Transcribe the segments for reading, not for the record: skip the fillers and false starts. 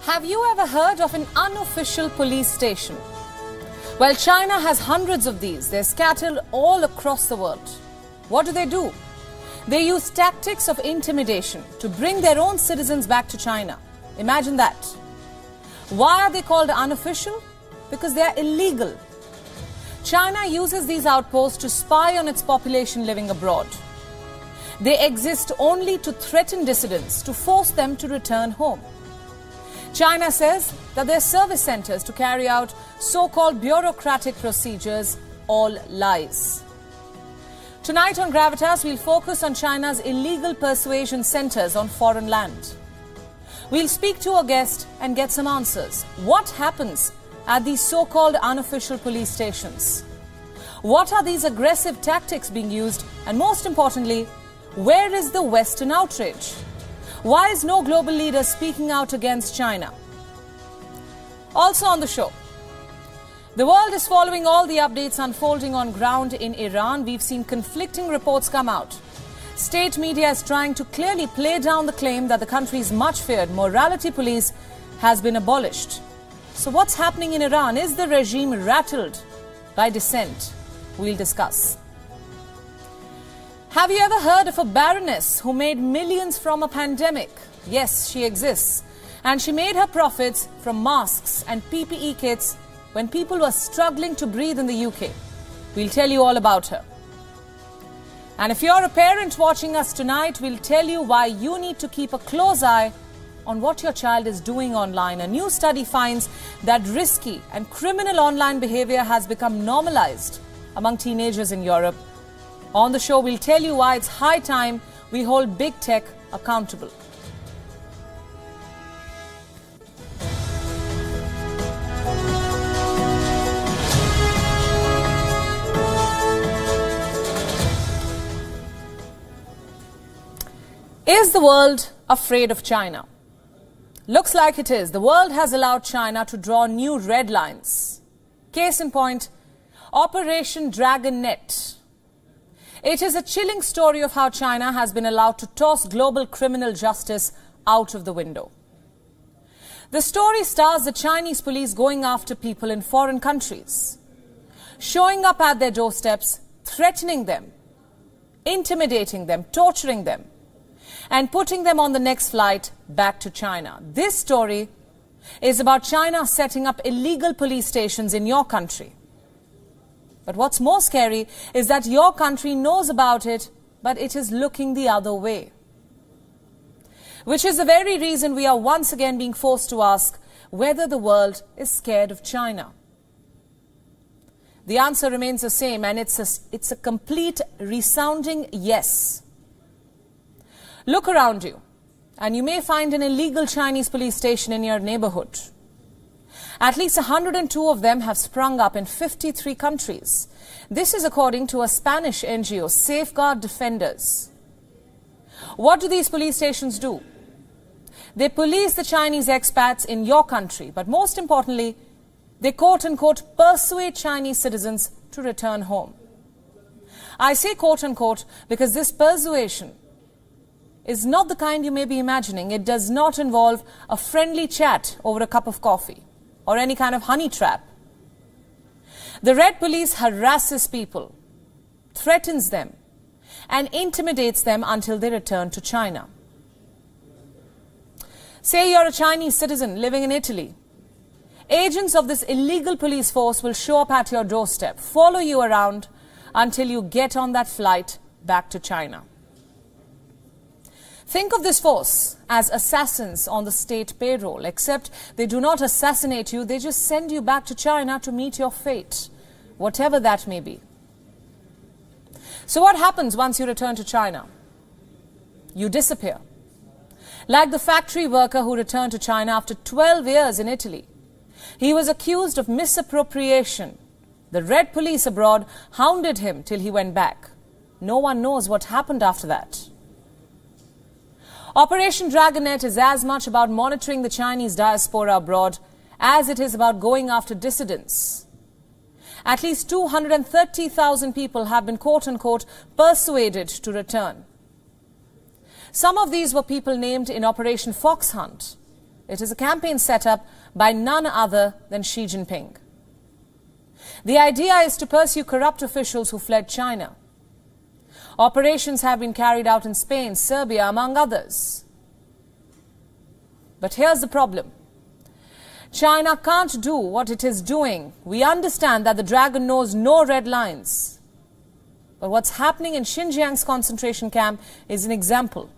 Have you ever heard of an unofficial police station? Well, China has hundreds of these. They're scattered all across the world. What do? They use tactics of intimidation to bring their own citizens back to China. Imagine that. Why are they called unofficial? Because they are illegal. China uses these outposts to spy on its population living abroad. They exist only to threaten dissidents, to force them to return home. China says that their service centers to carry out so-called bureaucratic procedures, all lies. Tonight on Gravitas, we'll focus on China's illegal persuasion centers on foreign land. We'll speak to a guest and get some answers. What happens at these so-called unofficial police stations? What are these aggressive tactics being used? And most importantly, where is the Western outrage? Why is no global leader speaking out against China? Also on the show, the world is following all the updates unfolding on ground in Iran. We've seen conflicting reports come out. State media is trying to clearly play down the claim that the country's much-feared morality police has been abolished. So what's happening in Iran? Is the regime rattled by dissent? We'll discuss. Have you ever heard of a baroness who made millions from a pandemic? Yes, she exists. And she made her profits from masks and PPE kits when people were struggling to breathe in the UK. We'll tell you all about her. And if you're a parent watching us tonight, we'll tell you why you need to keep a close eye on what your child is doing online. A new study finds that risky and criminal online behavior has become normalized among teenagers in Europe. On the show, we'll tell you why it's high time we hold big tech accountable. Is the world afraid of China? Looks like it is. The world has allowed China to draw new red lines. Case in point, Operation Dragon Net. It is a chilling story of how China has been allowed to toss global criminal justice out of the window. The story stars the Chinese police going after people in foreign countries, showing up at their doorsteps, threatening them, intimidating them, torturing them, and putting them on the next flight back to China. This story is about China setting up illegal police stations in your country. But what's more scary is that your country knows about it, but it is looking the other way. Which is the very reason we are once again being forced to ask whether the world is scared of China. The answer remains the same, and it's a complete resounding yes. Look around you, and you may find an illegal Chinese police station in your neighborhood. At least 102 of them have sprung up in 53 countries. This is according to a Spanish NGO, Safeguard Defenders. What do these police stations do? They police the Chinese expats in your country, but most importantly, they quote-unquote persuade Chinese citizens to return home. I say quote-unquote because this persuasion is not the kind you may be imagining. It does not involve a friendly chat over a cup of coffee or any kind of honey trap. The Red Police harasses people, threatens them, and intimidates them until they return to China. Say you're a Chinese citizen living in Italy. Agents of this illegal police force will show up at your doorstep, follow you around until you get on that flight back to China. Think of this force as assassins on the state payroll, except they do not assassinate you, they just send you back to China to meet your fate, whatever that may be. So what happens once you return to China? You disappear. Like the factory worker who returned to China after 12 years in Italy. He was accused of misappropriation. The Red Police abroad hounded him till he went back. No one knows what happened after that. Operation Dragon Net is as much about monitoring the Chinese diaspora abroad as it is about going after dissidents. At least 230,000 people have been quote-unquote persuaded to return. Some of these were people named in Operation Fox Hunt. It is a campaign set up by none other than Xi Jinping. The idea is to pursue corrupt officials who fled China. Operations have been carried out in Spain, Serbia, among others. But here's the problem. China can't do what it is doing. We understand that the dragon knows no red lines. But what's happening in Xinjiang's concentration camp is an example.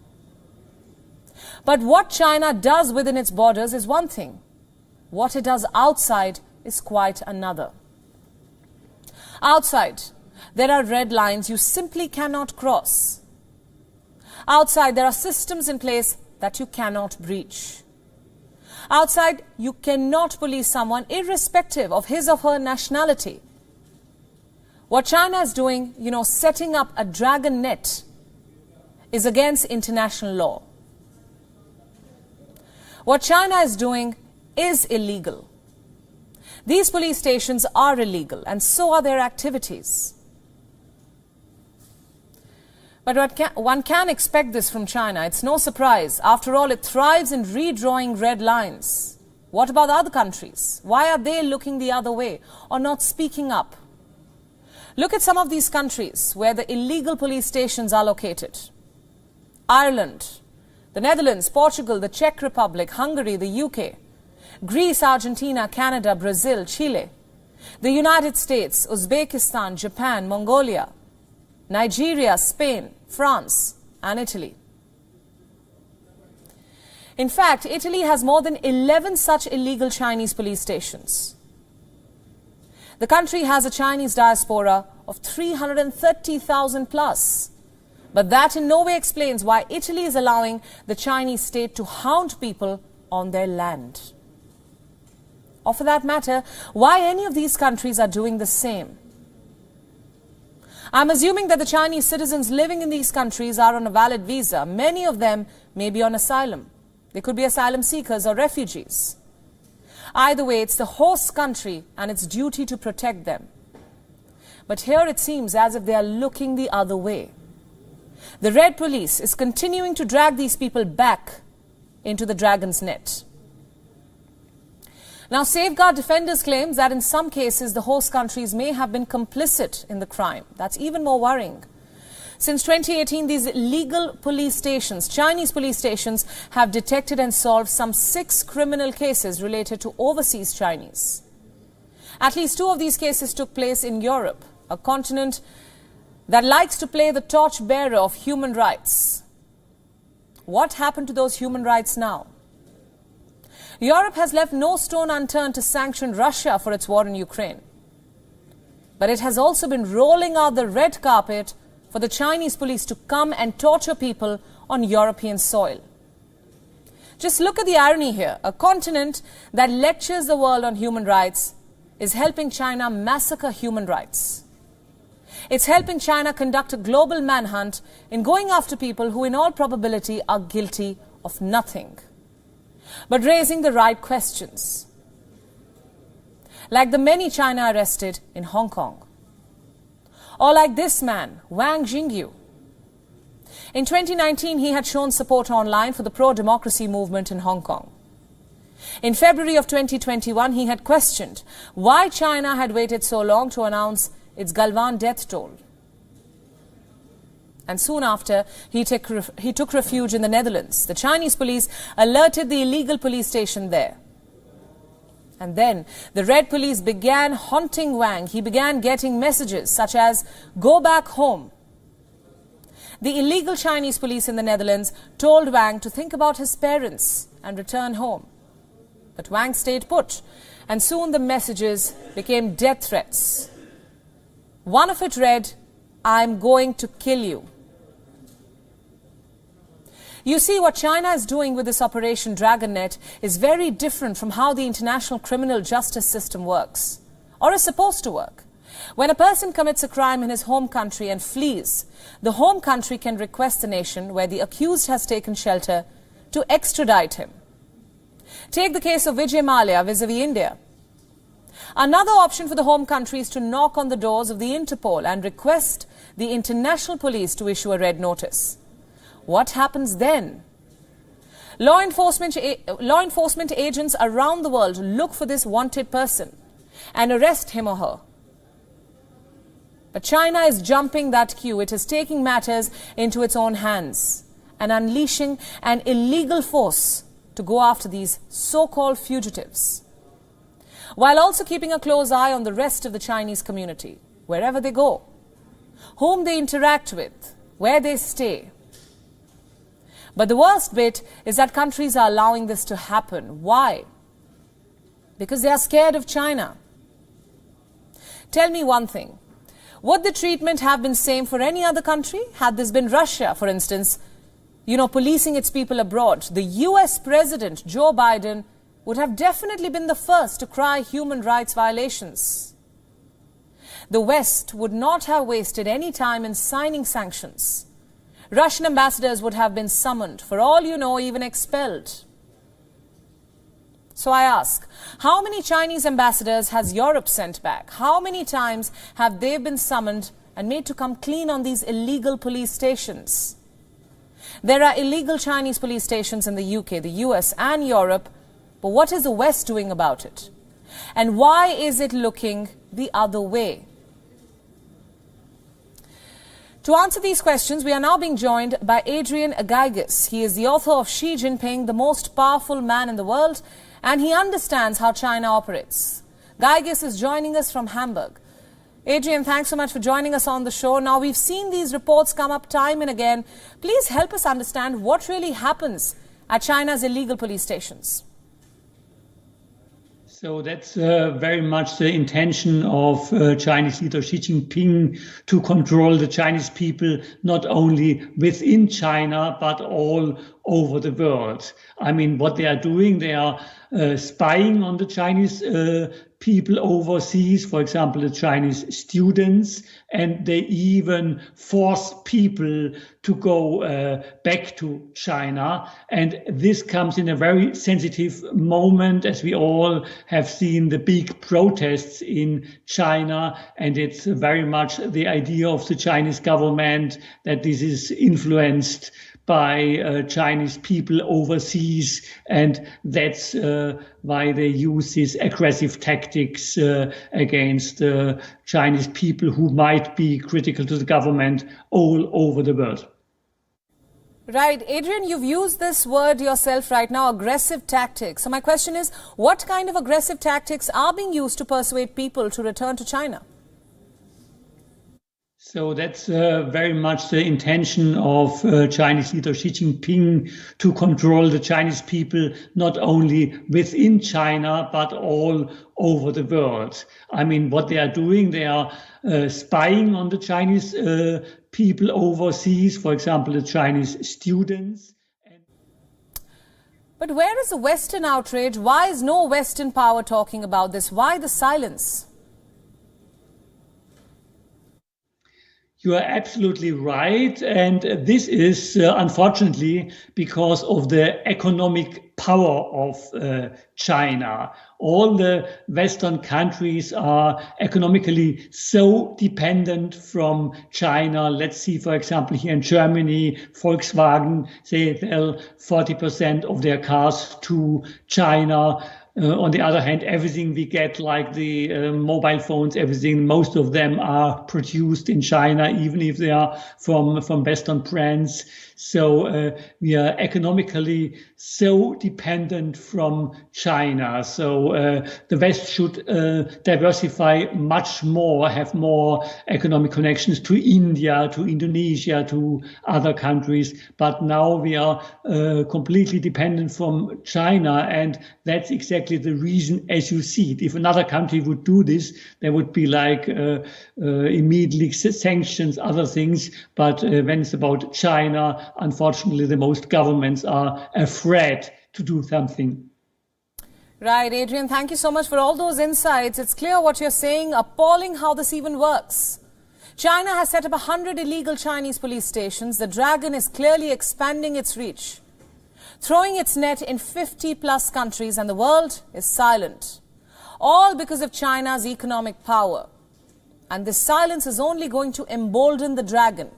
But what China does within its borders is one thing. What it does outside is quite another. Outside, there are red lines you simply cannot cross. Outside, there are systems in place that you cannot breach. Outside, you cannot police someone irrespective of his or her nationality. What China is doing, setting up a dragon net, is against international law. What China is doing is illegal. These police stations are illegal, and so are their activities. But one can expect this from China. It's no surprise. After all, it thrives in redrawing red lines. What about other countries? Why are they looking the other way or not speaking up? Look at some of these countries where the illegal police stations are located. Ireland, the Netherlands, Portugal, the Czech Republic, Hungary, the UK, Greece, Argentina, Canada, Brazil, Chile, the United States, Uzbekistan, Japan, Mongolia, Nigeria, Spain, France, and Italy. In fact, Italy has more than 11 such illegal Chinese police stations. The country has a Chinese diaspora of 330,000 plus. But that in no way explains why Italy is allowing the Chinese state to hound people on their land. Or for that matter, why any of these countries are doing the same. I'm assuming that the Chinese citizens living in these countries are on a valid visa. Many of them may be on asylum. They could be asylum seekers or refugees. Either way, it's the host country and its duty to protect them. But here it seems as if they are looking the other way. The Red Police is continuing to drag these people back into the dragon's net. Now, Safeguard Defenders claims that in some cases the host countries may have been complicit in the crime. That's even more worrying. Since 2018, these illegal police stations, Chinese police stations, have detected and solved some 6 criminal cases related to overseas Chinese. At least 2 of these cases took place in Europe, a continent that likes to play the torchbearer of human rights. What happened to those human rights now? Europe has left no stone unturned to sanction Russia for its war in Ukraine. But it has also been rolling out the red carpet for the Chinese police to come and torture people on European soil. Just look at the irony here. A continent that lectures the world on human rights is helping China massacre human rights. It's helping China conduct a global manhunt in going after people who in all probability are guilty of nothing, but raising the right questions. Like the many China arrested in Hong Kong. Or like this man, Wang Jingyu. In 2019, he had shown support online for the pro-democracy movement in Hong Kong. In February of 2021, he had questioned why China had waited so long to announce its Galwan death toll. And soon after, he took refuge in the Netherlands. The Chinese police alerted the illegal police station there. And then the Red Police began haunting Wang. He began getting messages such as, "Go back home." The illegal Chinese police in the Netherlands told Wang to think about his parents and return home. But Wang stayed put, and soon the messages became death threats. One of it read, "I'm going to kill you." You see, what China is doing with this Operation Dragonnet is very different from how the international criminal justice system works, or is supposed to work. When a person commits a crime in his home country and flees, the home country can request the nation where the accused has taken shelter to extradite him. Take the case of Vijay Mallya vis-à-vis India. Another option for the home country is to knock on the doors of the Interpol and request the international police to issue a red notice. What happens then? Law enforcement agents around the world look for this wanted person and arrest him or her. But China is jumping that queue. It is taking matters into its own hands and unleashing an illegal force to go after these so-called fugitives, while also keeping a close eye on the rest of the Chinese community, wherever they go, whom they interact with, where they stay. But the worst bit is that countries are allowing this to happen. Why? Because they are scared of China. Tell me one thing. Would the treatment have been same for any other country? Had this been Russia, for instance, policing its people abroad, the US President, Joe Biden, would have definitely been the first to cry human rights violations. The West would not have wasted any time in signing sanctions. Russian ambassadors would have been summoned, for all you know, even expelled. So I ask, how many Chinese ambassadors has Europe sent back? How many times have they been summoned and made to come clean on these illegal police stations? There are illegal Chinese police stations in the UK, the US and Europe, but what is the West doing about it? And why is it looking the other way? To answer these questions, we are now being joined by Adrian Agaigas. He is the author of Xi Jinping, the most powerful man in the world, and he understands how China operates. Gaigas is joining us from Hamburg. Adrian, thanks so much for joining us on the show. Now, we've seen these reports come up time and again. Please help us understand what really happens at China's illegal police stations. So that's very much the intention of Chinese leader Xi Jinping to control the Chinese people, not only within China, but all over the world. I mean, what they are doing, they are spying on the Chinese people overseas, for example, the Chinese students, and they even force people to go back to China. And this comes in a very sensitive moment, as we all have seen the big protests in China. And it's very much the idea of the Chinese government that this is influenced by Chinese people overseas, and that's why they use these aggressive tactics against Chinese people who might be critical to the government all over the world. Right. Adrian, you've used this word yourself right now, aggressive tactics. So my question is, what kind of aggressive tactics are being used to persuade people to return to China? So that's very much the intention of Chinese leader Xi Jinping to control the Chinese people, not only within China, but all over the world. I mean, what they are doing, they are spying on the Chinese people overseas, for example, the Chinese students. But where is the Western outrage? Why is no Western power talking about this? Why the silence? You are absolutely right. And this is unfortunately because of the economic power of China. All the Western countries are economically so dependent from China. Let's see, for example, here in Germany, Volkswagen, they sell 40% of their cars to China. On the other hand, everything we get, like the mobile phones, everything, most of them are produced in China, even if they are from Western brands. So we are economically so dependent from China. So the West should diversify much more, have more economic connections to India, to Indonesia, to other countries. But now we are completely dependent from China, and that's exactly the reason, as you see it. If another country would do this, there would be like immediately sanctions, other things. But when it's about China, unfortunately, the most governments are afraid to do something. Right, Adrian, thank you so much for all those insights. It's clear what you're saying, appalling how this even works. China has set up 100 illegal Chinese police stations. The dragon is clearly expanding its reach, throwing its net in 50+ countries, and the world is silent. All because of China's economic power. And this silence is only going to embolden the dragon.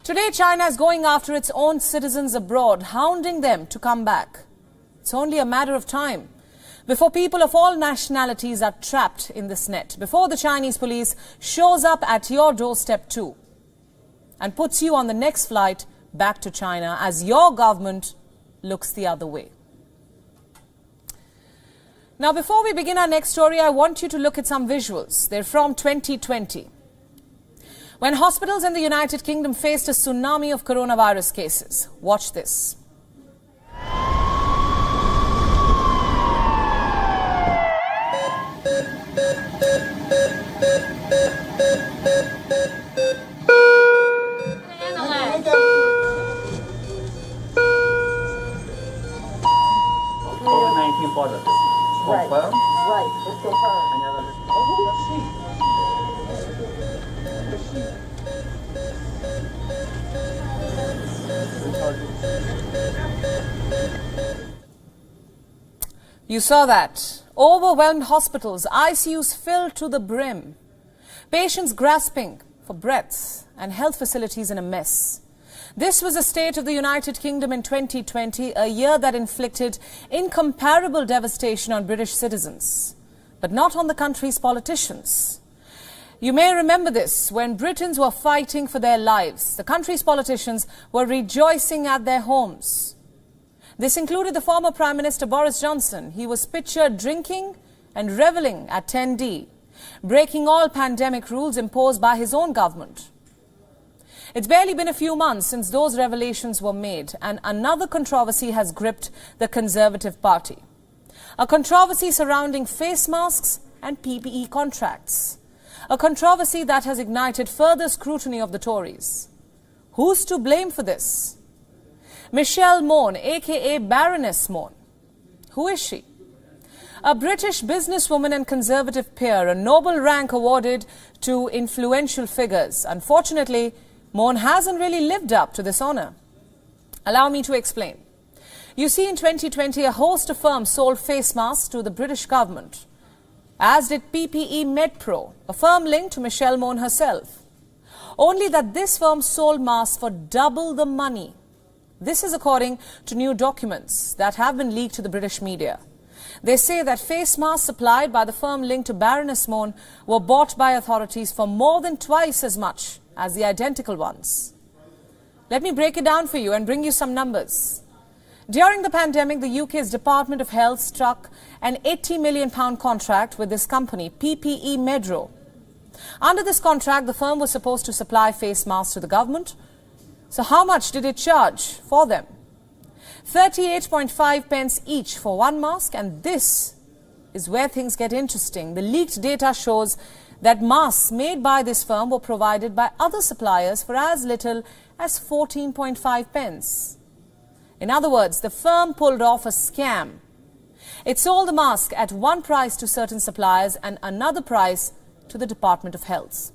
Today, China is going after its own citizens abroad, hounding them to come back. It's only a matter of time before people of all nationalities are trapped in this net, before the Chinese police shows up at your doorstep too and puts you on the next flight back to China as your government looks the other way. Now, before we begin our next story, I want you to look at some visuals. They're from 2020. When hospitals in the United Kingdom faced a tsunami of coronavirus cases. Watch this. COVID-19 positive. Confirm? Right, it's confirmed. Who is she? You saw that. Overwhelmed hospitals, ICUs filled to the brim. Patients grasping for breaths and health facilities in a mess. This was the state of the United Kingdom in 2020, a year that inflicted incomparable devastation on British citizens, but not on the country's politicians. You may remember this. When Britons were fighting for their lives, the country's politicians were rejoicing at their homes. This included the former Prime Minister Boris Johnson. He was pictured drinking and revelling at 10D, breaking all pandemic rules imposed by his own government. It's barely been a few months since those revelations were made, and another controversy has gripped the Conservative Party. A controversy surrounding face masks and PPE contracts. A controversy that has ignited further scrutiny of the Tories. Who's to blame for this? Michelle Mone, aka Baroness Mone. Who is she? A British businesswoman and Conservative peer, a Nobel rank awarded to influential figures. Unfortunately, Mone hasn't really lived up to this honour. Allow me to explain. You see, in 2020, a host of firms sold face masks to the British government, as did PPE MedPro, a firm linked to Michelle Mone herself. Only that this firm sold masks for double the money. This is according to new documents that have been leaked to the British media. They say that face masks supplied by the firm linked to Baroness Mone were bought by authorities for more than twice as much as the identical ones. Let me break it down for you and bring you some numbers. During the pandemic, the UK's Department of Health struck an £80 million contract with this company, PPE MedPro. Under this contract, the firm was supposed to supply face masks to the government. So how much did it charge for them? 38.5 pence each for one mask, and this is where things get interesting. The leaked data shows that masks made by this firm were provided by other suppliers for as little as 14.5 pence. In other words, the firm pulled off a scam. It sold the mask at one price to certain suppliers and another price to the Department of Health.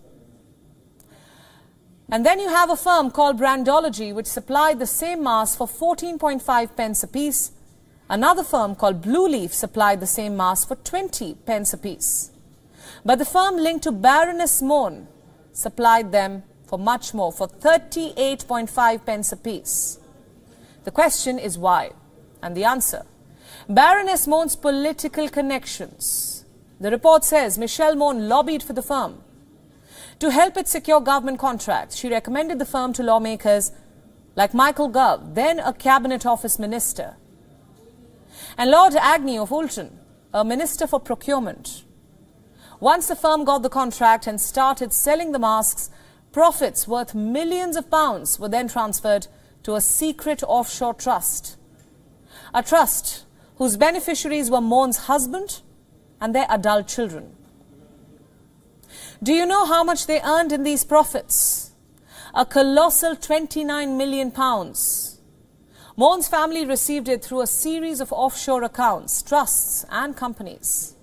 And then you have a firm called Brandology, which supplied the same mask for 14.5 pence apiece. Another firm called Blue Leaf supplied the same mask for 20 pence apiece. But the firm linked to Baroness Mone supplied them for much more, for 38.5 pence apiece. The question is why? And the answer: Baroness Mone's political connections. The report says Michelle Mone lobbied for the firm. To help it secure government contracts, she recommended the firm to lawmakers like Michael Gove, then a Cabinet Office minister, and Lord Agnew of Woolton, a minister for procurement. Once the firm got the contract and started selling the masks, profits worth millions of pounds were then transferred to a secret offshore trust. A trust whose beneficiaries were Mone's husband and their adult children. Do you know how much they earned in these profits? A colossal £29 million. Mone's family received it through a series of offshore accounts, trusts and companies.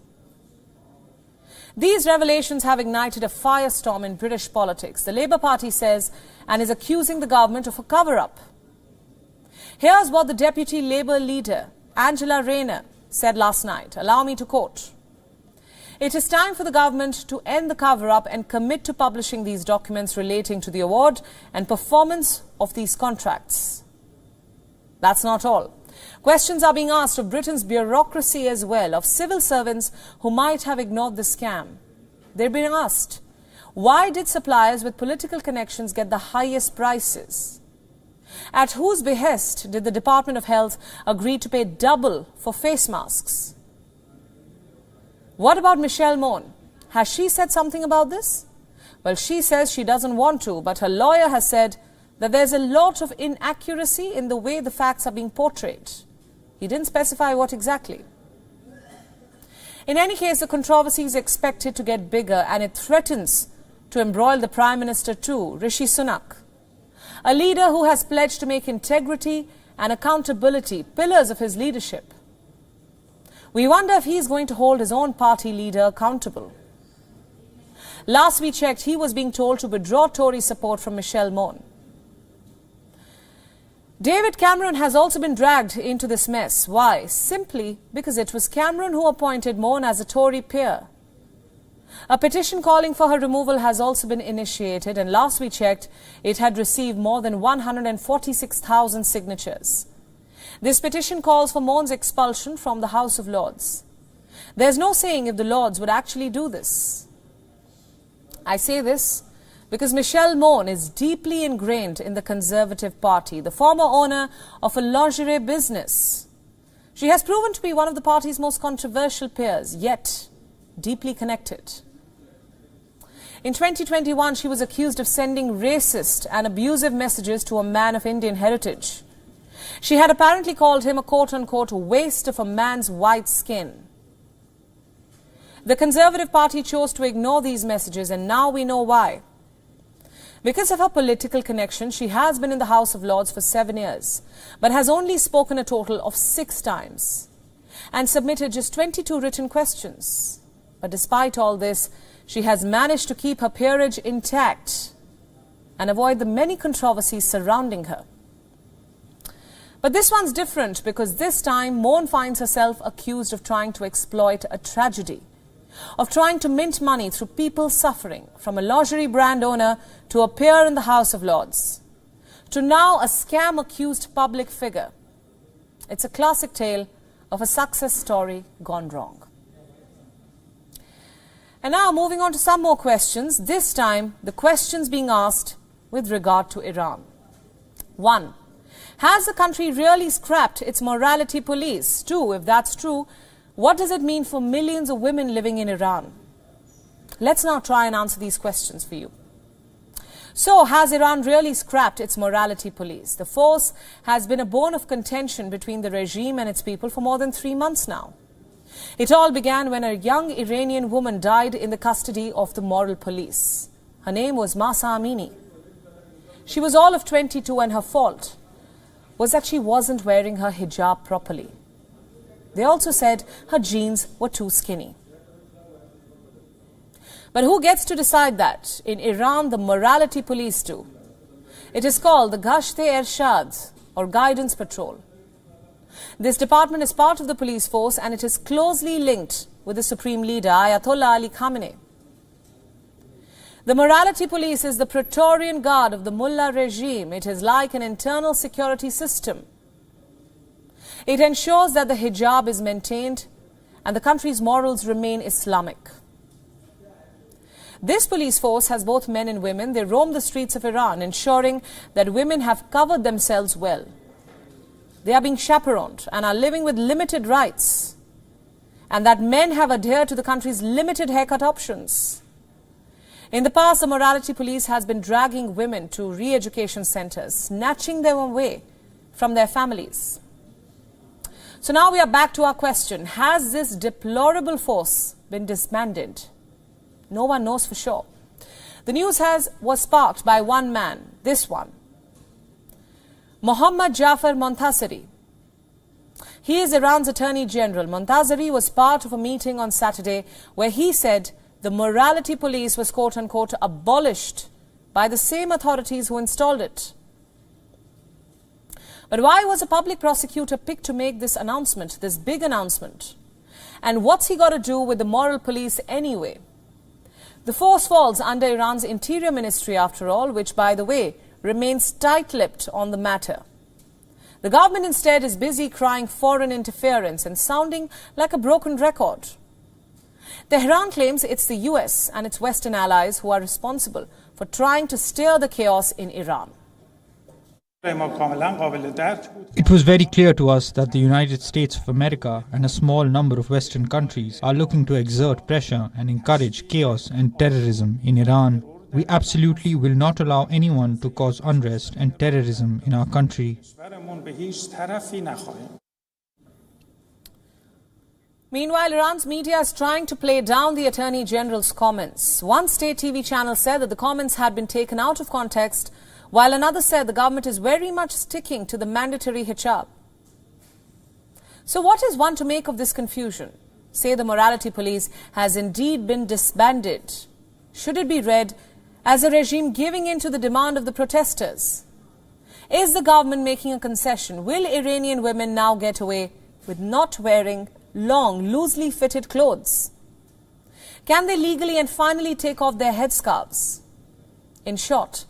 These revelations have ignited a firestorm in British politics. The Labour Party says and is accusing the government of a cover-up. Here's what the Deputy Labour leader, Angela Rayner, said last night. Allow me to quote. It is time for the government to end the cover-up and commit to publishing these documents relating to the award and performance of these contracts. That's not all. Questions are being asked of Britain's bureaucracy as well, of civil servants who might have ignored the scam. They're being asked, why did suppliers with political connections get the highest prices? At whose behest did the Department of Health agree to pay double for face masks? What about Michelle Mone? Has she said something about this? Well, she says she doesn't want to, but her lawyer has said that there's a lot of inaccuracy in the way the facts are being portrayed. He didn't specify what exactly. In any case, the controversy is expected to get bigger, and it threatens to embroil the Prime Minister too, Rishi Sunak, a leader who has pledged to make integrity and accountability pillars of his leadership. We wonder if he is going to hold his own party leader accountable. Last we checked, he was being told to withdraw Tory support from Michelle Mone. David Cameron has also been dragged into this mess. Why? Simply because it was Cameron who appointed Mone as a Tory peer. A petition calling for her removal has also been initiated, and last we checked, it had received more than 146,000 signatures. This petition calls for Mone's expulsion from the House of Lords. There's no saying if the Lords would actually do this. I say this because Michelle Mone is deeply ingrained in the Conservative Party, the former owner of a lingerie business. She has proven to be one of the party's most controversial peers, yet deeply connected. In 2021, she was accused of sending racist and abusive messages to a man of Indian heritage. She had apparently called him a quote-unquote waste of a man's white skin. The Conservative Party chose to ignore these messages, and now we know why. Because of her political connection, she has been in the House of Lords for 7 years, but has only spoken a total of 6 times and submitted just 22 written questions. But despite all this, she has managed to keep her peerage intact and avoid the many controversies surrounding her. But this one's different because this time Mone finds herself accused of trying to exploit a tragedy, of trying to mint money through people suffering, from a lingerie brand owner to a peer in the House of Lords, to now a scam-accused public figure. It's a classic tale of a success story gone wrong. And now moving on to some more questions, this time the questions being asked with regard to Iran. 1. Has the country really scrapped its morality police? 2. If that's true, what does it mean for millions of women living in Iran? Let's now try and answer these questions for you. So, has Iran really scrapped its morality police? The force has been a bone of contention between the regime and its people for more than 3 months now. It all began when a young Iranian woman died in the custody of the moral police. Her name was Mahsa Amini. She was all of 22, and her fault was that she wasn't wearing her hijab properly. They also said her jeans were too skinny. But who gets to decide that? In Iran, the morality police do. It is called the Gasht-e-Irshad, or Guidance Patrol. This department is part of the police force, and it is closely linked with the Supreme Leader, Ayatollah Ali Khamenei. The morality police is the Praetorian Guard of the Mullah regime. It is like an internal security system. It ensures that the hijab is maintained and the country's morals remain Islamic. This police force has both men and women. They roam the streets of Iran, ensuring that women have covered themselves well. They are being chaperoned and are living with limited rights, and that men have adhered to the country's limited haircut options. In the past, the morality police has been dragging women to re-education centers, snatching them away from their families. So now we are back to our question. Has this deplorable force been disbanded? No one knows for sure. The news was sparked by one man, this one, Mohammad Jafar Montaseri. He is Iran's Attorney General. Montaseri was part of a meeting on Saturday where he said the morality police was quote-unquote abolished by the same authorities who installed it. But why was a public prosecutor picked to make this announcement, this big announcement? And what's he got to do with the moral police anyway? The force falls under Iran's Interior Ministry, after all, which, by the way, remains tight-lipped on the matter. The government instead is busy crying foreign interference and sounding like a broken record. Tehran claims it's the US and its Western allies who are responsible for trying to stir the chaos in Iran. It was very clear to us that the United States of America and a small number of Western countries are looking to exert pressure and encourage chaos and terrorism in Iran. We absolutely will not allow anyone to cause unrest and terrorism in our country. Meanwhile, Iran's media is trying to play down the Attorney General's comments. One state TV channel said that the comments had been taken out of context, while another said the government is very much sticking to the mandatory hijab. So what is one to make of this confusion? Say the morality police has indeed been disbanded. Should it be read as a regime giving in to the demand of the protesters? Is the government making a concession? Will Iranian women now get away with not wearing long, loosely fitted clothes? Can they legally and finally take off their headscarves? In short,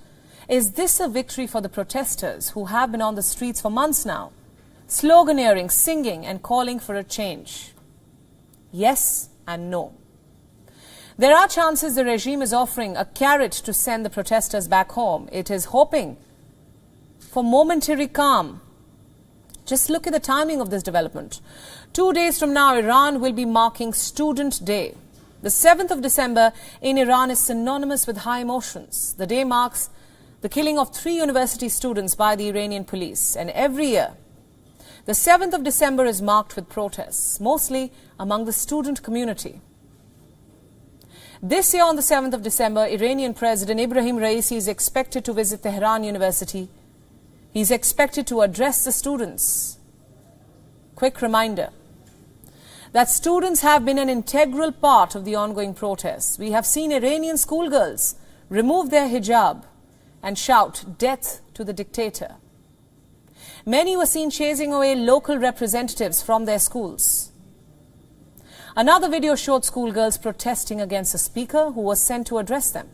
is this a victory for the protesters who have been on the streets for months now, sloganeering, singing and calling for a change? Yes and no. There are chances the regime is offering a carrot to send the protesters back home. It is hoping for momentary calm. Just look at the timing of this development. 2 days from now, Iran will be marking Student Day. The 7th of December in Iran is synonymous with high emotions. The day marks the killing of 3 university students by the Iranian police. And every year, the 7th of December is marked with protests, mostly among the student community. This year, on the 7th of December, Iranian President Ibrahim Raisi is expected to visit Tehran University. He's expected to address the students. Quick reminder that students have been an integral part of the ongoing protests. We have seen Iranian schoolgirls remove their hijab and shout, "Death to the dictator." Many were seen chasing away local representatives from their schools. Another video showed schoolgirls protesting against a speaker who was sent to address them.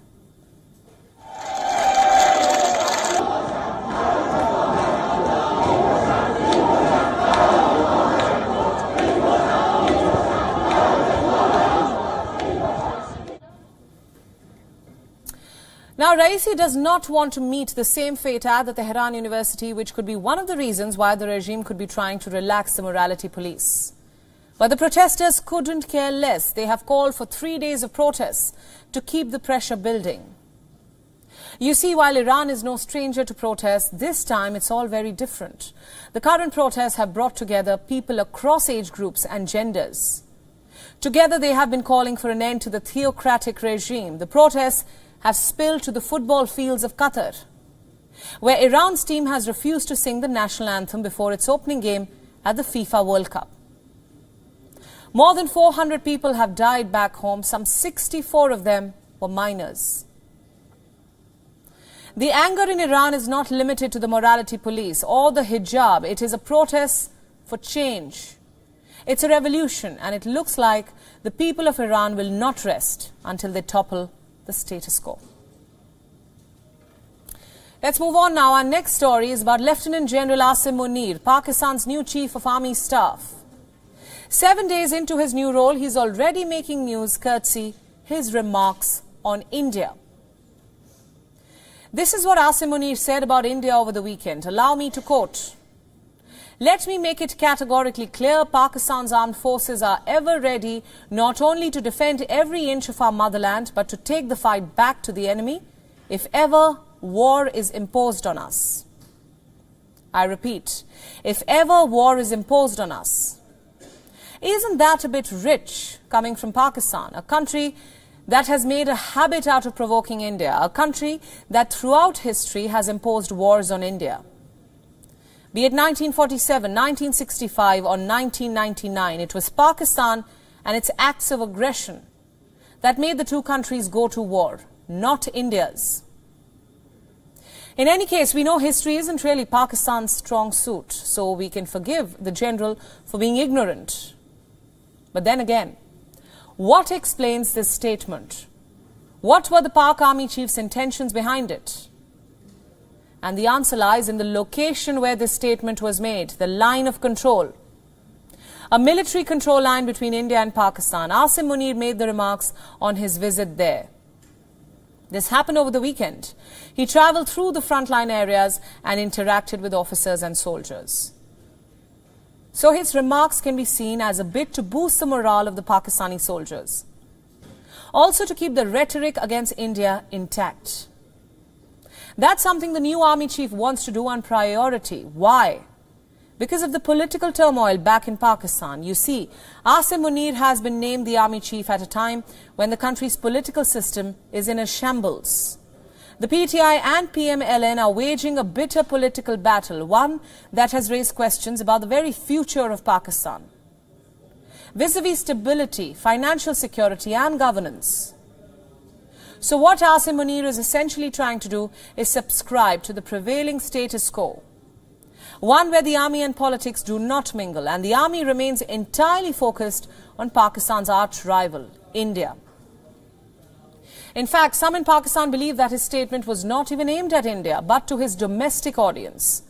Now, Raisi does not want to meet the same fate at the Tehran University, which could be one of the reasons why the regime could be trying to relax the morality police. But the protesters couldn't care less. They have called for 3 days of protests to keep the pressure building. You see, while Iran is no stranger to protests, this time it's all very different. The current protests have brought together people across age groups and genders. Together, they have been calling for an end to the theocratic regime. The protests have spilled to the football fields of Qatar, where Iran's team has refused to sing the national anthem before its opening game at the FIFA World Cup. More than 400 people have died back home. Some 64 of them were minors. The anger in Iran is not limited to the morality police or the hijab. It is a protest for change. It's a revolution, and it looks like the people of Iran will not rest until they topple the status quo. Let's move on now. Our next story is about Lieutenant General Asim Munir, Pakistan's new Chief of Army Staff. 7 days into his new role, he's already making news courtesy his remarks on India. This is what Asim Munir said about India over the weekend. Allow me to quote, "Let me make it categorically clear, Pakistan's armed forces are ever ready not only to defend every inch of our motherland, but to take the fight back to the enemy if ever war is imposed on us." I repeat, if ever war is imposed on us. Isn't that a bit rich coming from Pakistan, a country that has made a habit out of provoking India, a country that throughout history has imposed wars on India? Be it 1947, 1965 or 1999, it was Pakistan and its acts of aggression that made the two countries go to war, not India's. In any case, we know history isn't really Pakistan's strong suit, so we can forgive the general for being ignorant. But then again, what explains this statement? What were the Pak Army chief's intentions behind it? And the answer lies in the location where this statement was made, the line of control. A military control line between India and Pakistan. Asim Munir made the remarks on his visit there. This happened over the weekend. He travelled through the frontline areas and interacted with officers and soldiers. So his remarks can be seen as a bit to boost the morale of the Pakistani soldiers. Also to keep the rhetoric against India intact. That's something the new army chief wants to do on priority. Why? Because of the political turmoil back in Pakistan. You see, Asim Munir has been named the army chief at a time when the country's political system is in a shambles. The PTI and PMLN are waging a bitter political battle, one that has raised questions about the very future of Pakistan, vis-a-vis stability, financial security and governance. So what Asim Munir is essentially trying to do is subscribe to the prevailing status quo, one where the army and politics do not mingle, and the army remains entirely focused on Pakistan's arch rival, India. In fact, some in Pakistan believe that his statement was not even aimed at India, but to his domestic audience,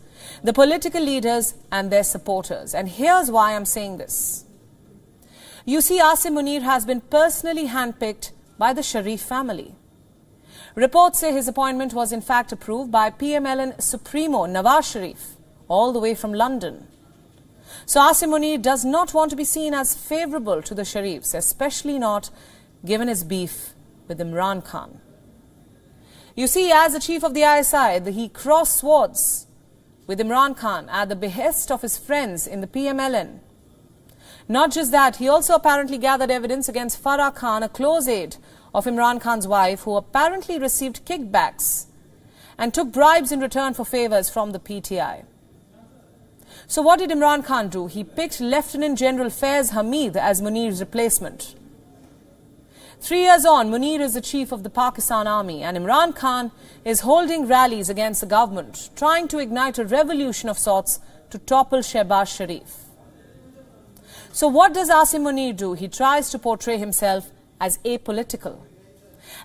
the political leaders and their supporters. And here's why I'm saying this. You see, Asim Munir has been personally handpicked by the Sharif family. Reports say his appointment was in fact approved by PMLN Supremo Nawaz Sharif, all the way from London. So Asim Munir does not want to be seen as favourable to the Sharifs, especially not given his beef with Imran Khan. You see, as the chief of the ISI, he crossed swords with Imran Khan at the behest of his friends in the PMLN. Not just that, he also apparently gathered evidence against Farah Khan, a close aide of Imran Khan's wife, who apparently received kickbacks and took bribes in return for favours from the PTI. So what did Imran Khan do? He picked Lieutenant General Faiz Hamid as Munir's replacement. 3 years on, Munir is the chief of the Pakistan Army, and Imran Khan is holding rallies against the government, trying to ignite a revolution of sorts to topple Shehbaz Sharif. So what does Asim Munir do? He tries to portray himself as apolitical,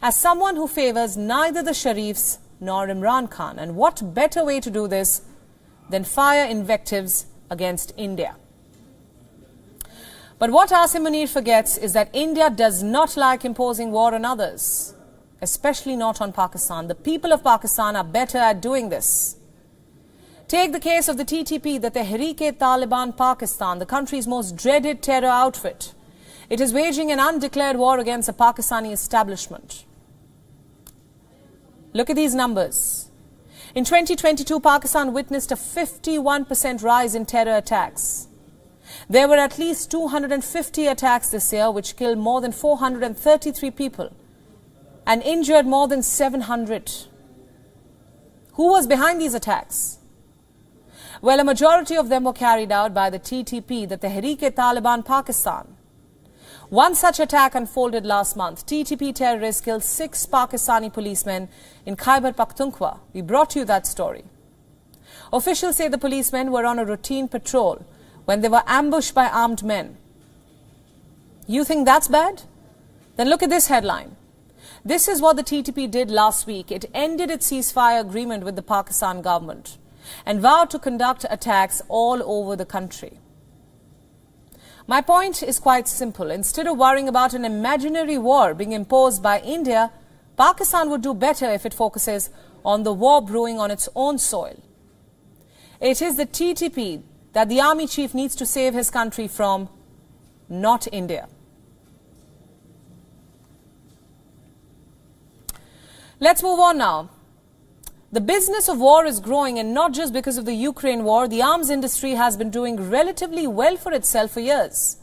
as someone who favours neither the Sharifs nor Imran Khan. And what better way to do this than fire invectives against India? But what Asim Munir forgets is that India does not like imposing war on others, especially not on Pakistan. The people of Pakistan are better at doing this. Take the case of the TTP, the Tehreek-e-Taliban Pakistan, the country's most dreaded terror outfit. It is waging an undeclared war against the Pakistani establishment. Look at these numbers. In 2022, Pakistan witnessed a 51% rise in terror attacks. There were at least 250 attacks this year, which killed more than 433 people and injured more than 700. Who was behind these attacks? Well, a majority of them were carried out by the TTP, the Tehreek-e-Taliban Pakistan. One such attack unfolded last month. TTP terrorists killed 6 Pakistani policemen in Khyber Pakhtunkhwa. We brought you that story. Officials say the policemen were on a routine patrol when they were ambushed by armed men. You think that's bad? Then look at this headline. This is what the TTP did last week. It ended its ceasefire agreement with the Pakistan government and vowed to conduct attacks all over the country. My point is quite simple. Instead of worrying about an imaginary war being imposed by India, Pakistan would do better if it focuses on the war brewing on its own soil. It is the TTP that the army chief needs to save his country from, not India. Let's move on now. The business of war is growing, and not just because of the Ukraine war. The arms industry has been doing relatively well for itself for years.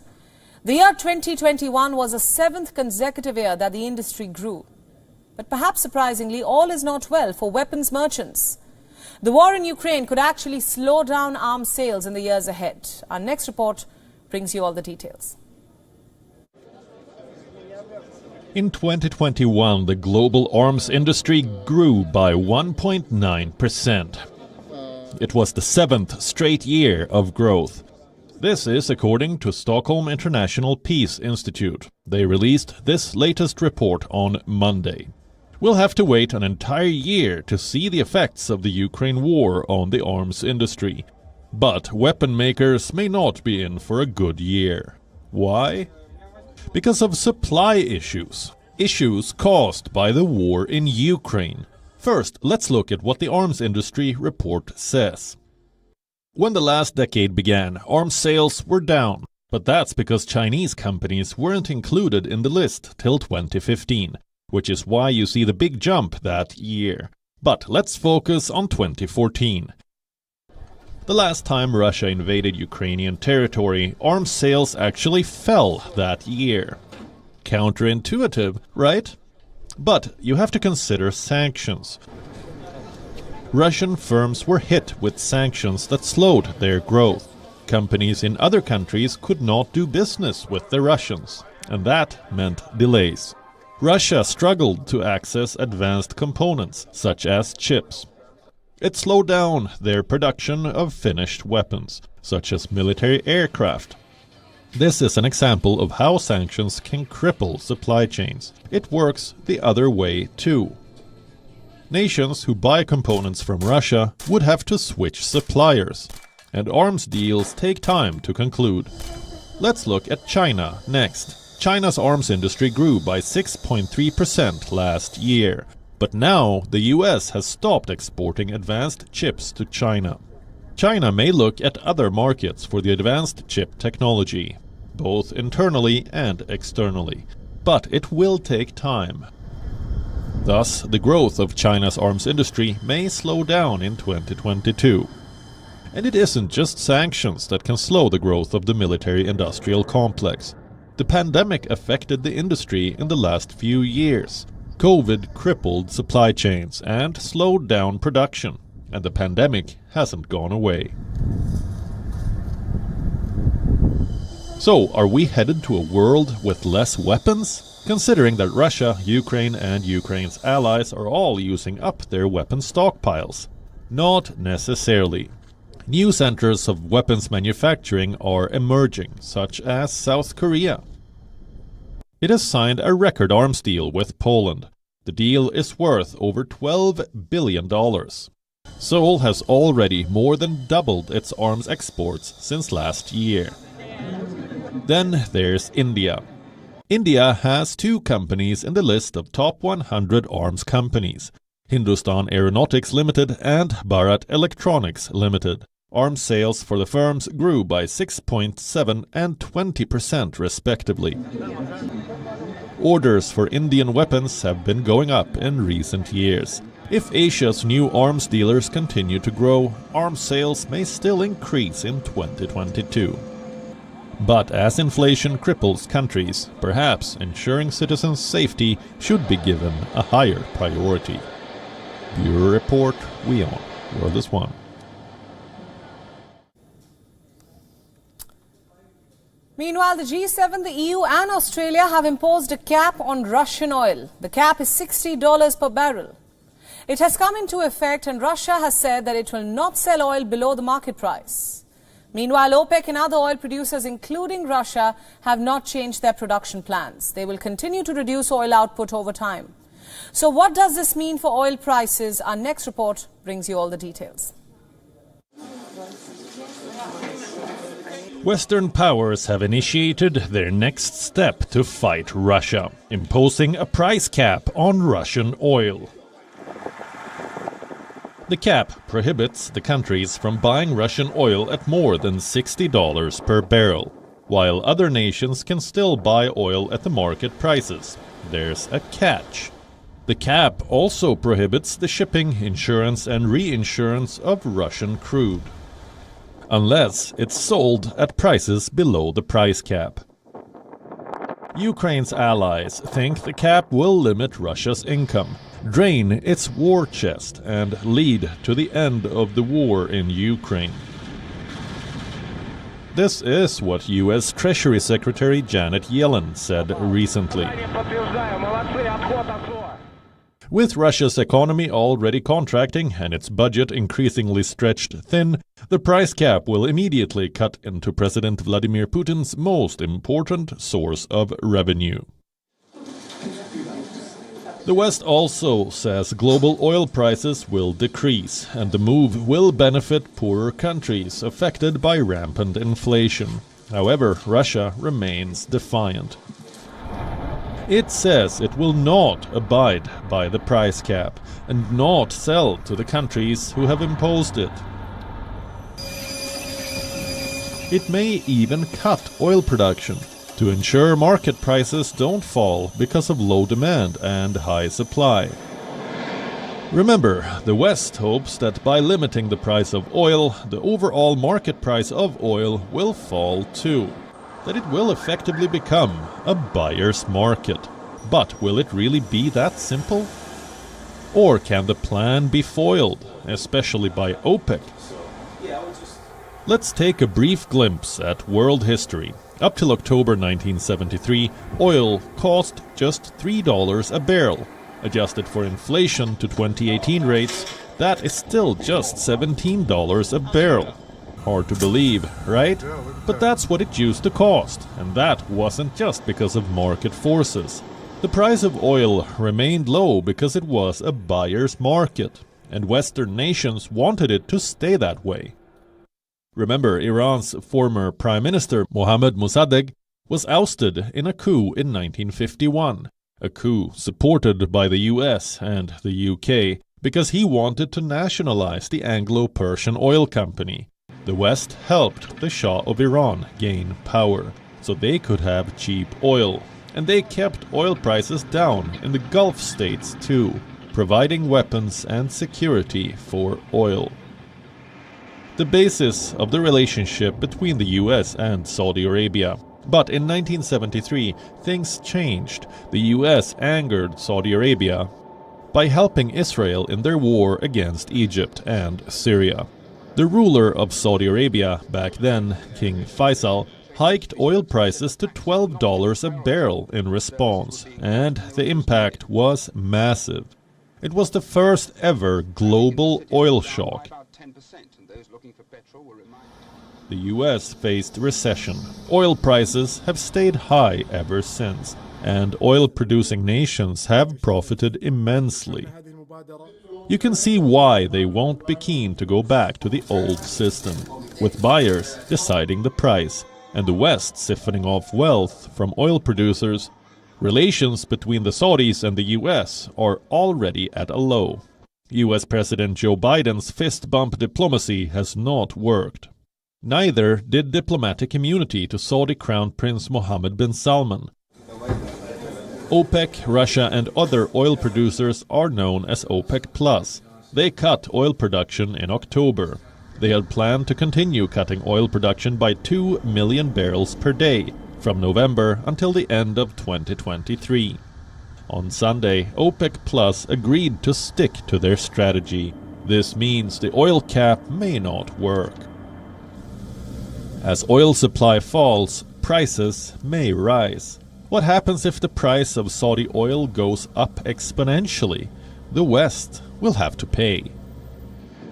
The year 2021 was the 7th consecutive year that the industry grew. But perhaps surprisingly, all is not well for weapons merchants. The war in Ukraine could actually slow down arms sales in the years ahead. Our next report brings you all the details. In 2021, the global arms industry grew by 1.9%. It was the 7th straight year of growth. This is according to Stockholm International Peace Institute. They released this latest report on Monday. We'll have to wait an entire year to see the effects of the Ukraine war on the arms industry. But weapon makers may not be in for a good year. Why? Because of supply issues. Issues caused by the war in Ukraine. First, let's look at what the arms industry report says. When the last decade began, arms sales were down, but that's because Chinese companies weren't included in the list till 2015, which is why you see the big jump that year. But let's focus on 2014. The last time Russia invaded Ukrainian territory, arms sales actually fell that year. Counterintuitive, right? But you have to consider sanctions. Russian firms were hit with sanctions that slowed their growth. Companies in other countries could not do business with the Russians, and that meant delays. Russia struggled to access advanced components, such as chips. It slowed down their production of finished weapons, such as military aircraft. This is an example of how sanctions can cripple supply chains. It works the other way too. Nations who buy components from Russia would have to switch suppliers, and arms deals take time to conclude. Let's look at China next. China's arms industry grew by 6.3% last year, but now the US has stopped exporting advanced chips to China. China may look at other markets for the advanced chip technology, both internally and externally, but it will take time. Thus, the growth of China's arms industry may slow down in 2022. And it isn't just sanctions that can slow the growth of the military-industrial complex. The pandemic affected the industry in the last few years. COVID crippled supply chains and slowed down production, and the pandemic hasn't gone away. So, are we headed to a world with less weapons? Considering that Russia, Ukraine, and Ukraine's allies are all using up their weapon stockpiles? Not necessarily. New centers of weapons manufacturing are emerging, such as South Korea. It has signed a record arms deal with Poland. The deal is worth over $12 billion. Seoul has already more than doubled its arms exports since last year. Then there's India. India has 2 companies in the list of top 100 arms companies, Hindustan Aeronautics Limited and Bharat Electronics Limited. Arms sales for the firms grew by 6.7% and 20% respectively. Orders for Indian weapons have been going up in recent years. If Asia's new arms dealers continue to grow, arms sales may still increase in 2022. But as inflation cripples countries, perhaps ensuring citizens' safety should be given a higher priority. Bureau Report, WION, World is One. Meanwhile, the G7, the EU and Australia have imposed a cap on Russian oil. The cap is $60 per barrel. It has come into effect and Russia has said that it will not sell oil below the market price. Meanwhile, OPEC and other oil producers, including Russia, have not changed their production plans. They will continue to reduce oil output over time. So what does this mean for oil prices? Our next report brings you all the details. Western powers have initiated their next step to fight Russia, imposing a price cap on Russian oil. The cap prohibits the countries from buying Russian oil at more than $60 per barrel, while other nations can still buy oil at the market prices. There's a catch. The cap also prohibits the shipping, insurance and reinsurance of Russian crude, unless it's sold at prices below the price cap. Ukraine's allies think the cap will limit Russia's income, drain its war chest, and lead to the end of the war in Ukraine. This is what U.S. Treasury Secretary Janet Yellen said recently. With Russia's economy already contracting and its budget increasingly stretched thin, the price cap will immediately cut into President Vladimir Putin's most important source of revenue. The West also says global oil prices will decrease, and the move will benefit poorer countries affected by rampant inflation. However, Russia remains defiant. It says it will not abide by the price cap and not sell to the countries who have imposed it. It may even cut oil production to ensure market prices don't fall because of low demand and high supply. Remember, the West hopes that by limiting the price of oil, the overall market price of oil will fall too, that it will effectively become a buyer's market. But will it really be that simple? Or can the plan be foiled, especially by OPEC? Let's take a brief glimpse at world history. Up till October 1973, oil cost just $3 a barrel. Adjusted for inflation to 2018 rates, that is still just $17 a barrel. Hard to believe, right? But that's what it used to cost, and that wasn't just because of market forces. The price of oil remained low because it was a buyer's market, and Western nations wanted it to stay that way. Remember, Iran's former Prime Minister Mohammad Mossadegh was ousted in a coup in 1951, a coup supported by the US and the UK because he wanted to nationalize the Anglo-Persian Oil Company. The West helped the Shah of Iran gain power, so they could have cheap oil. And they kept oil prices down in the Gulf states too, providing weapons and security for oil. The basis of the relationship between the US and Saudi Arabia. But in 1973, things changed. The US angered Saudi Arabia by helping Israel in their war against Egypt and Syria. The ruler of Saudi Arabia back then, King Faisal, hiked oil prices to $12 a barrel in response, and the impact was massive. It was the first ever global oil shock. The US faced recession. Oil prices have stayed high ever since, and oil-producing nations have profited immensely. You can see why they won't be keen to go back to the old system, with buyers deciding the price, and the West siphoning off wealth from oil producers. Relations between the Saudis and the US are already at a low. US President Joe Biden's fist bump diplomacy has not worked. Neither did diplomatic immunity to Saudi Crown Prince Mohammed bin Salman. OPEC, Russia and other oil producers are known as OPEC+. They cut oil production in October. They had planned to continue cutting oil production by 2 million barrels per day from November until the end of 2023. On Sunday, OPEC+ agreed to stick to their strategy. This means the oil cap may not work. As oil supply falls, prices may rise. What happens if the price of Saudi oil goes up exponentially? The West will have to pay.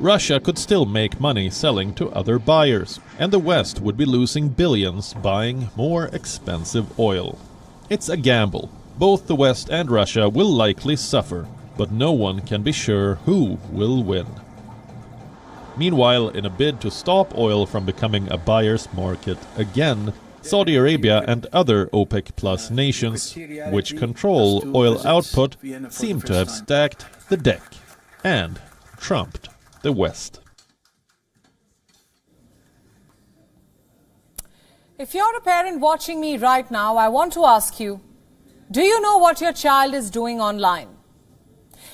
Russia could still make money selling to other buyers, and the West would be losing billions buying more expensive oil. It's a gamble. Both the West and Russia will likely suffer, but no one can be sure who will win. Meanwhile, in a bid to stop oil from becoming a buyer's market again, Saudi Arabia and other OPEC+ nations, which control oil output, seem to have stacked the deck and trumped the West. If you're a parent watching me right now, I want to ask you, do you know what your child is doing online?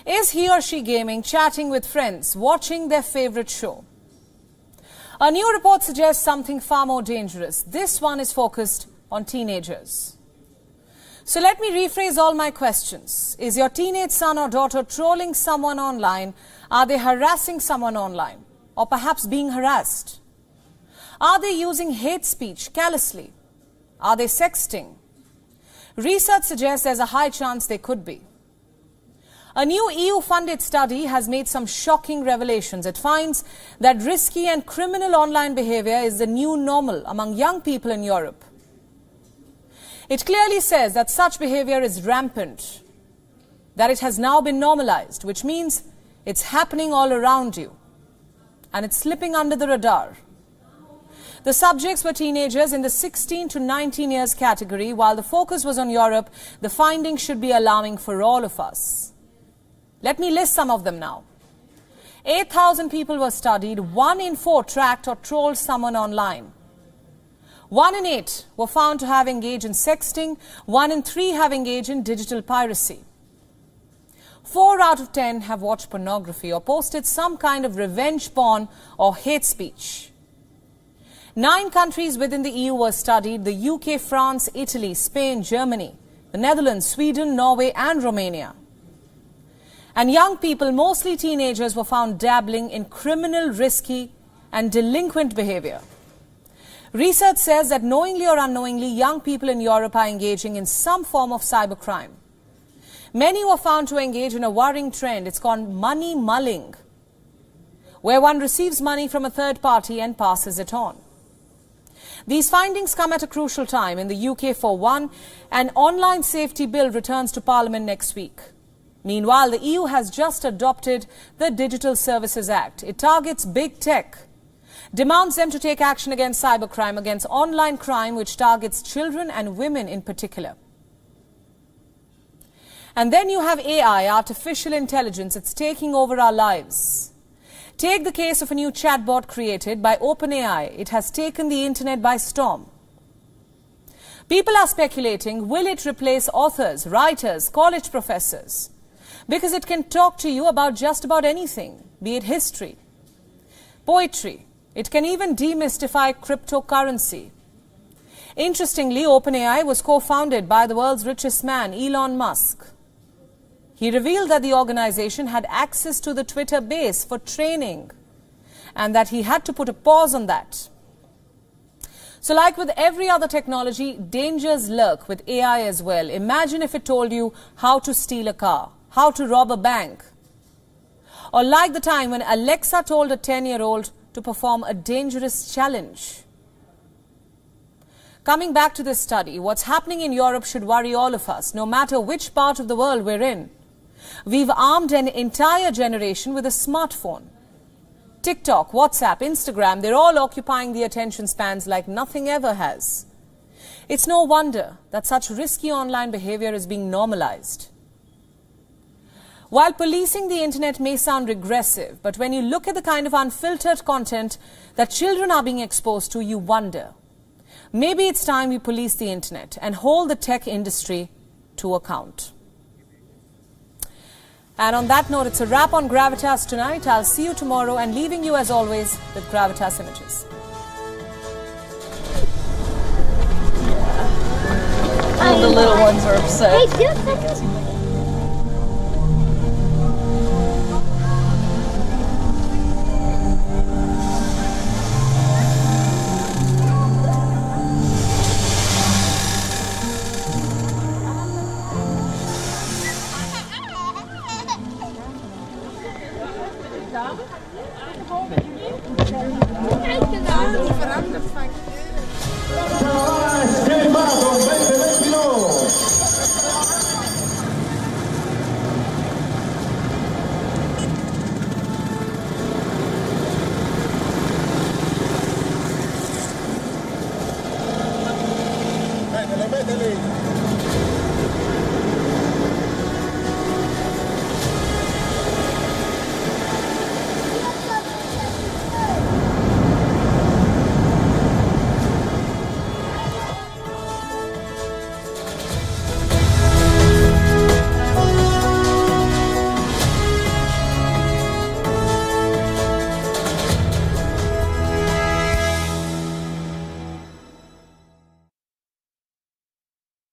Is he or she gaming, chatting with friends, watching their favorite show? A new report suggests something far more dangerous. This one is focused on teenagers. So let me rephrase all my questions. Is your teenage son or daughter trolling someone online? Are they harassing someone online? Or perhaps being harassed? Are they using hate speech callously? Are they sexting? Research suggests there's a high chance they could be. A new EU-funded study has made some shocking revelations. It finds that risky and criminal online behavior is the new normal among young people in Europe. It clearly says that such behavior is rampant, that it has now been normalized, which means it's happening all around you, and it's slipping under the radar. The subjects were teenagers in the 16 to 19 years category. While the focus was on Europe, the findings should be alarming for all of us. Let me list some of them now. 8,000 people were studied. 1 in 4 tracked or trolled someone online. 1 in 8 were found to have engaged in sexting. 1 in 3 have engaged in digital piracy. 4 out of 10 have watched pornography or posted some kind of revenge porn or hate speech. 9 countries within the EU were studied: the UK, France, Italy, Spain, Germany, the Netherlands, Sweden, Norway and Romania. And young people, mostly teenagers, were found dabbling in criminal, risky and delinquent behavior. Research says that knowingly or unknowingly, young people in Europe are engaging in some form of cybercrime. Many were found to engage in a worrying trend. It's called money mulling, where one receives money from a third party and passes it on. These findings come at a crucial time. In the UK, for one, an online safety bill returns to Parliament next week. Meanwhile, the EU has just adopted the Digital Services Act. It targets big tech, demands them to take action against cybercrime, against online crime, which targets children and women in particular. And then you have AI, artificial intelligence. It's taking over our lives. Take the case of a new chatbot created by OpenAI. It has taken the internet by storm. People are speculating, will it replace authors, writers, college professors? Because it can talk to you about just about anything, be it history, poetry. It can even demystify cryptocurrency. Interestingly, OpenAI was co-founded by the world's richest man, Elon Musk. He revealed that the organization had access to the Twitter base for training and that he had to put a pause on that. So like with every other technology, dangers lurk with AI as well. Imagine if it told you how to steal a car, how to rob a bank. Or like the time when Alexa told a 10-year-old to perform a dangerous challenge. Coming back to this study, what's happening in Europe should worry all of us, no matter which part of the world we're in. We've armed an entire generation with a smartphone. TikTok, WhatsApp, Instagram, they're all occupying the attention spans like nothing ever has. It's no wonder that such risky online behavior is being normalized. While policing the internet may sound regressive, but when you look at the kind of unfiltered content that children are being exposed to, you wonder. Maybe it's time we police the internet and hold the tech industry to account. And on that note, it's a wrap on Gravitas tonight. I'll see you tomorrow, and leaving you as always with Gravitas Images. All the little ones are upset. Hey, just Métele.